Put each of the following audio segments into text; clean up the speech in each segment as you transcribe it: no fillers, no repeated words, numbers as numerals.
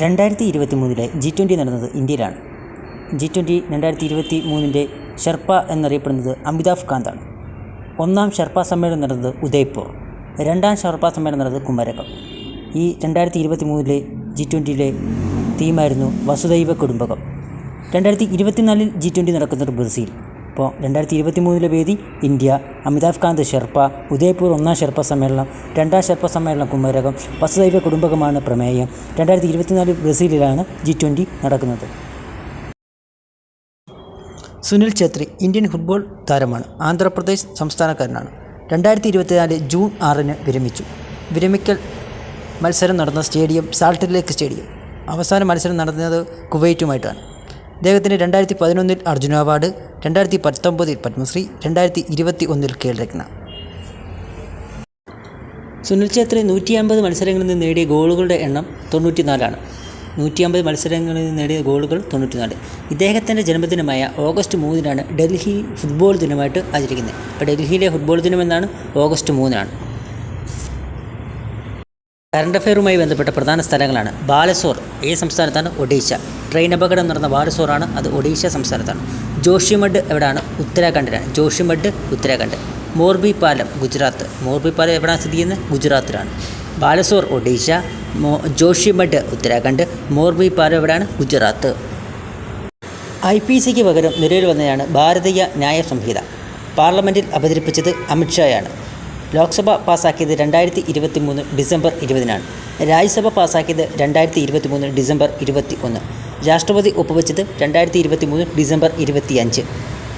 2023 G20 നടന്നത് ഇന്ത്യയിലാണ്. G20 2023 sherpa എന്നറിയപ്പെടുന്നത് അമിതാഭ് കാന്താണ്. ഒന്നാം ഷെർപ്പ സമ്മേളനം നടന്നത് ഉദയ്പൂർ, രണ്ടാം ഷെർപ്പ സമ്മേളനം നടന്നത് കുമരകം. ഈ 2023 G20 തീമായിരുന്നു വസുദൈവ കുടുംബകം. 2024 G20 നടക്കുന്നത് ബ്രസീൽ. ഇപ്പോൾ 2023 വേദി ഇന്ത്യ, അമിതാഭ് കാന്ത് ഷെർപ്പ, ഉദയ്പൂർ ഒന്നാം ഷെർപ്പ സമ്മേളനം, രണ്ടാം ഷെർപ്പ സമ്മേളനം കുമരകം, വസുദൈവ കുടുംബകമാണ് പ്രമേയം. 2024 ബ്രസീലിലാണ് G20 നടക്കുന്നത്. സുനിൽ ഛേത്രി ഇന്ത്യൻ ഫുട്ബോൾ താരമാണ്. ആന്ധ്രാപ്രദേശ് സംസ്ഥാനക്കാരനാണ്. 2024 ജൂൺ 6 വിരമിച്ചു. വിരമിക്കൽ മത്സരം നടന്ന സ്റ്റേഡിയം സാൾട്ട് ലേക്ക് സ്റ്റേഡിയം. അവസാന മത്സരം നടന്നത് കുവൈറ്റുമായിട്ടാണ്. അദ്ദേഹത്തിന് 2011 അർജുന അവാർഡ്, 2019 പത്മശ്രീ, 2021 ഖേൽരത്ന. സുനിൽ ഛേത്രി 150 മത്സരങ്ങളിൽ നിന്ന് നേടിയ ഗോളുകളുടെ എണ്ണം 94 150 മത്സരങ്ങളിൽ നിന്ന് നേടിയ ഗോളുകൾ 94. ഇദ്ദേഹത്തിൻ്റെ ജന്മദിനമായ ഓഗസ്റ്റ് 3 ഡൽഹി ഫുട്ബോൾ ദിനമായിട്ട് ആചരിക്കുന്നത്. ഇപ്പോൾ ഡൽഹിയിലെ ഫുട്ബോൾ ദിനം എന്നാണ് ഓഗസ്റ്റ് 3. കറണ്ട് അഫെയറുമായി ബന്ധപ്പെട്ട പ്രധാന സ്ഥലങ്ങളാണ് ബാലസോർ. ഏത് സംസ്ഥാനത്താണ്? ഒഡീഷ. ട്രെയിൻ അപകടം നടന്ന ബാലസോറാണ്, അത് ഒഡീഷ സംസ്ഥാനത്താണ്. ജോഷിമഠ് എവിടെയാണ്? ഉത്തരാഖണ്ഡിലാണ്. ജോഷിമഠ് ഉത്തരാഖണ്ഡ്. മോർബി പാലം ഗുജറാത്ത്. മോർബി പാലം എവിടെയാണ് സ്ഥിതി ചെയ്യുന്നത്? ഗുജറാത്തിലാണ്. ബാലസോർ ഒഡീഷ, ജോഷിമഠ് ഉത്തരാഖണ്ഡ്, മോർബി പാലം എവിടെയാണ്? ഗുജറാത്ത്. IPCക്ക് പകരം നിലവിൽ വന്നതാണ് ഭാരതീയ ന്യായ സംഹിത. പാർലമെൻറ്റിൽ അവതരിപ്പിച്ചത് അമിത്ഷായാണ്. ലോക്സഭ പാസ്സാക്കിയത് 2023 ഡിസംബർ 20. രാജ്യസഭ പാസ്സാക്കിയത് 2023 ഡിസംബർ 21. രാഷ്ട്രപതി ഒപ്പുവെച്ചത് 2023 ഡിസംബർ 25.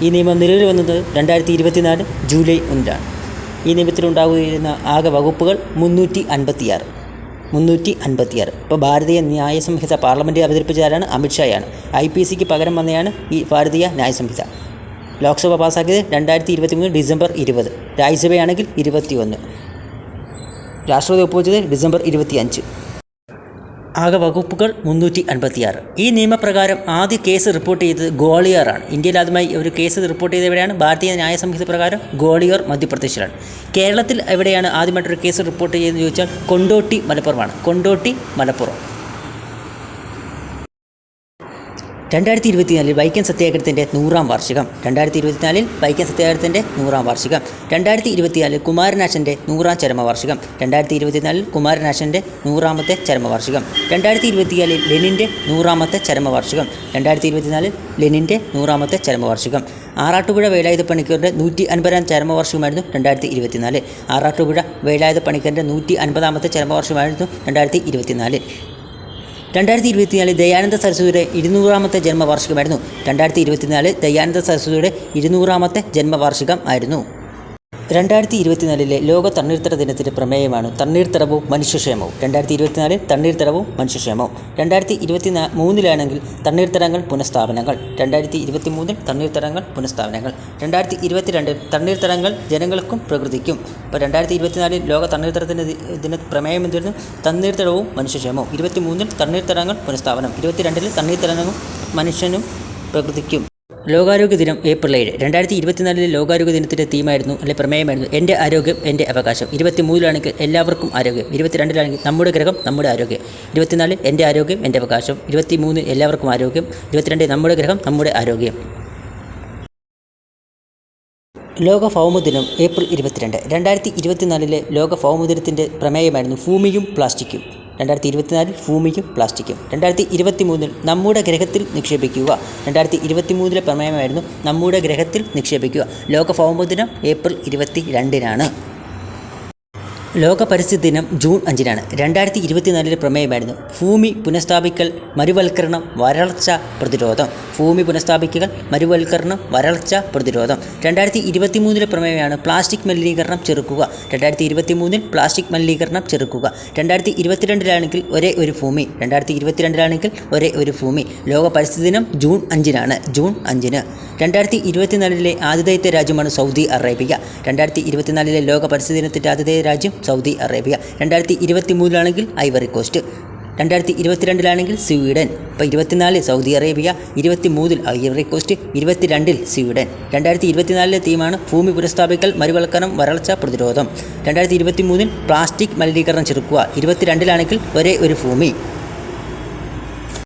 ഈ നിയമം നിലവിൽ വന്നത് 2024 ജൂലൈ 1. ഈ നിയമത്തിലുണ്ടാകുന്ന ആകെ വകുപ്പുകൾ 356. ഇപ്പോൾ ഭാരതീയ ന്യായ സംഹിത പാർലമെൻറ്റിൽ അവതരിപ്പിച്ചതാരാണ്? അമിത്ഷായാണ്. IPCക്ക് പകരം വന്നതാണ് ഈ ഭാരതീയ ന്യായ സംഹിത. ലോക്സഭ പാസ്സാക്കിയത് 2023 ഡിസംബർ 20. രാജ്യസഭയാണെങ്കിൽ 21. രാഷ്ട്രപതി ഒപ്പുവെച്ചത് ഡിസംബർ 25. ആകെ വകുപ്പുകൾ 356. ഈ നിയമപ്രകാരം ആദ്യ കേസ് റിപ്പോർട്ട് ചെയ്തത് ഗ്വാളിയറാണ്. ഇന്ത്യയിൽ ആദ്യമായി ഒരു കേസ് റിപ്പോർട്ട് ചെയ്ത് എവിടെയാണ്? ഭാരതീയ ന്യായ സംഹിത പ്രകാരം ഗ്വാളിയർ മധ്യപ്രദേശിലാണ്. കേരളത്തിൽ എവിടെയാണ് ആദ്യമായിട്ടൊരു കേസ് റിപ്പോർട്ട് ചെയ്തതെന്ന് ചോദിച്ചാൽ കൊണ്ടോട്ടി മലപ്പുറമാണ്. കൊണ്ടോട്ടി മലപ്പുറം. 2024 വൈക്കം സത്യാഗ്രഹത്തിൻ്റെ 100ാം വാർഷികം. 2024 വൈക്കം സത്യാഗ്രഹത്തിൻ്റെ 100ാം വാർഷികം. 2024 കുമാരനാശൻ്റെ 100ാം ചരമവാർഷികം. 2024 കുമാരനാശൻ്റെ 100ാമത്തെ ചരമവാർഷികം. 2024 ലെനിൻ്റെ 100ാമത്തെ ചരമവാർഷികം. 2024 ലെനിൻ്റെ 100ാമത്തെ ചരമവാർഷികം. ആറാട്ടുപുഴ വേലായുധ പണിക്കരുടെ 150ാം ചരമവാർഷികമായിരുന്നു 2024. ആറാട്ടുപുഴ വേലായുധ പണിക്കരുടെ 150ാമത്തെ ചരമവാർഷികമായിരുന്നു 2024. 2024 ദയാനന്ദ സരസ്വതിയുടെ 200ാമത്തെ ജന്മവാർഷികമായിരുന്നു. 2024 ദയാനന്ദ സരസ്വതിയുടെ 200ാമത്തെ ജന്മവാർഷികം ആയിരുന്നു. 2024 ലോക തണ്ണീർത്തട ദിനത്തിൻ്റെ പ്രമേയമാണ് തണ്ണീർത്തടവും മനുഷ്യക്ഷേമവും. 2024 തണ്ണീർത്തടവും മനുഷ്യക്ഷേമവും. 2023 തണ്ണീർത്തടങ്ങൾ പുനഃസ്ഥാപനങ്ങൾ. 2023 തണ്ണീർത്തടങ്ങൾ പുനഃസ്ഥാപനങ്ങൾ. 2022 തണ്ണീർത്തടങ്ങൾ ജനങ്ങൾക്കും പ്രകൃതിക്കും. ഇപ്പോൾ 2024 ലോക തണ്ണീർത്തടത്തിൻ്റെ ദിന പ്രമേയം എന്തായിരുന്നു? തണ്ണീർത്തടവും മനുഷ്യക്ഷേമവും. 23 തണ്ണീർത്തടങ്ങൾ പുനഃസ്ഥാപനം. 22 തണ്ണീർത്തടങ്ങളും മനുഷ്യനും പ്രകൃതിക്കും. ലോകാരോഗ്യ ദിനം ഏപ്രിൽ 7. 2024 ലോകാരോഗ്യ ദിനത്തിൻ്റെ തീമായിരുന്നു, അല്ലെങ്കിൽ പ്രമേയമായിരുന്നു എൻ്റെ ആരോഗ്യം എൻ്റെ അവകാശം. 23 എല്ലാവർക്കും ആരോഗ്യം. 22 നമ്മുടെ ഗ്രഹം നമ്മുടെ ആരോഗ്യം. 24 എൻ്റെ ആരോഗ്യം എൻ്റെ അവകാശം. 23 എല്ലാവർക്കും ആരോഗ്യം. 22 നമ്മുടെ ഗ്രഹം നമ്മുടെ ആരോഗ്യം. ലോക ഭൗമദിനം ഏപ്രിൽ 22. 2024 ലോക ഭൗമദിനത്തിൻ്റെ പ്രമേയമായിരുന്നു ഭൂമിയും പ്ലാസ്റ്റിക്കും. 2024 ഭൂമിയും പ്ലാസ്റ്റിക്കും. 2023 നമ്മുടെ ഗ്രഹത്തിൽ നിക്ഷേപിക്കുക. 2023 പ്രമേയമായിരുന്നു നമ്മുടെ ഗ്രഹത്തിൽ നിക്ഷേപിക്കുക. ലോക ഭൗമദിനം ഏപ്രിൽ 22. ലോക പരിസ്ഥിതി ദിനം ജൂൺ 5. 2024 പ്രമേയമായിരുന്നു ഭൂമി പുനഃസ്ഥാപിക്കൽ, മരുവൽക്കരണം, വരൾച്ച പ്രതിരോധം. ഭൂമി പുനഃസ്ഥാപിക്കൽ, മരുവൽക്കരണം, വരൾച്ച പ്രതിരോധം. 2023 പ്രമേയമാണ് പ്ലാസ്റ്റിക് മലിനീകരണം ചെറുക്കുക. 2023 പ്ലാസ്റ്റിക് മലിനീകരണം ചെറുക്കുക. 2022 ഒരേ ഒരു ഭൂമി. 2022 ഒരേ ഒരു ഭൂമി. ലോക പരിസ്ഥിതി ദിനം ജൂൺ 5. ജൂൺ 5. 2024 ആതിഥേയത്വ രാജ്യമാണ് സൗദി അറേബ്യ. 2024 ലോക പരിസ്ഥിതി ദിനത്തിൻ്റെ ആതിഥേയ രാജ്യം Saudi Arabia. 2023 Ivory Coast. 2022 Sweden. ഇപ്പോൾ 24 Saudi Arabia, 23 Ivory Coast, 22 Sweden. 2024 തീമാണ് ഭൂമി പുനഃസ്ഥാപിക്കൽ, മരുവൽക്കരണം, വരൾച്ച പ്രതിരോധം. 2023 പ്ലാസ്റ്റിക് മലിനീകരണം ചെറുക്കുക. 22 ഒരേ ഒരു ഭൂമി.